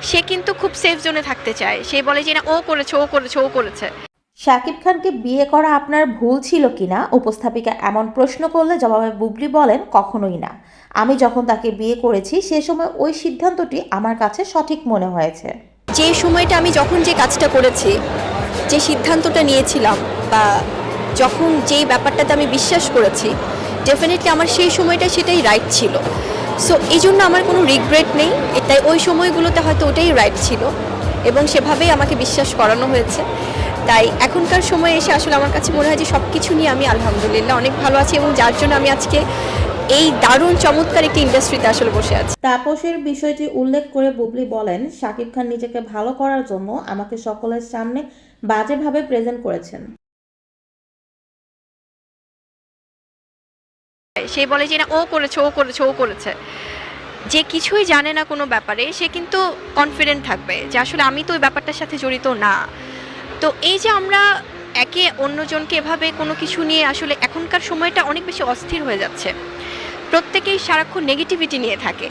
সে কিন্তু খুব সেফ জোনে থাকতে চায়। সে বলে যে না ও করেছে, ও করেছে, ও করেছে। শাকিব খানকে বিয়ে করা আপনার ভুল ছিল কিনা উপস্থাপিকা এমন প্রশ্ন করলে জবাবে বুবলি বলেন, কখনোই না। আমি যখন তাকে বিয়ে করেছি সে সময় ওই সিদ্ধান্তটি আমার কাছে সঠিক মনে হয়েছে। যে সময়টা আমি যখন যে কাজটা করেছি, যে সিদ্ধান্তটা নিয়েছিলাম, বা যখন যেই ব্যাপারটাতে আমি বিশ্বাস করেছি, ডেফিনেটলি আমার সেই সময়টা সেটাই রাইট ছিল। সো এই জন্য আমার কোনো রিগ্রেট নেই। তাই ওই সময়গুলোতে হয়তো ওটাই রাইট ছিল এবং সেভাবেই আমাকে বিশ্বাস করানো হয়েছে। তাই এখনকার সময়ে এসে আসলে আমার কাছে মনে হয় যে সব কিছু নিয়ে আমি আলহামদুলিল্লাহ অনেক ভালো আছি, এবং যার জন্য আমি আজকে এই দারুণ চমৎকার একটি ইন্ডাস্ট্রিতে আসলে বসে আছি। তাপসের বিষয়টি উল্লেখ করে বুবলি বলেন, শাকিব খান নিজেকে ভালো করার জন্য আমাকে সকলের সামনে বাজেভাবে প্রেজেন্ট করেছেন। সে বলে যে না ও করেছে, ও করেছে, ও করেছে। যে কিছুই জানে না কোনো ব্যাপারে সে কিন্তু কনফিডেন্ট থাকবে যে আসলে আমি তো ওই ব্যাপারটার সাথে জড়িত না। তো এই যে আমরা একে অন্যজনকে এভাবে কোনো কিছু নিয়ে আসলে এখনকার সময়টা অনেক বেশি অস্থির হয়ে যাচ্ছে। প্রত্যেকেই সারাক্ষণ নেগেটিভিটি নিয়ে থাকে।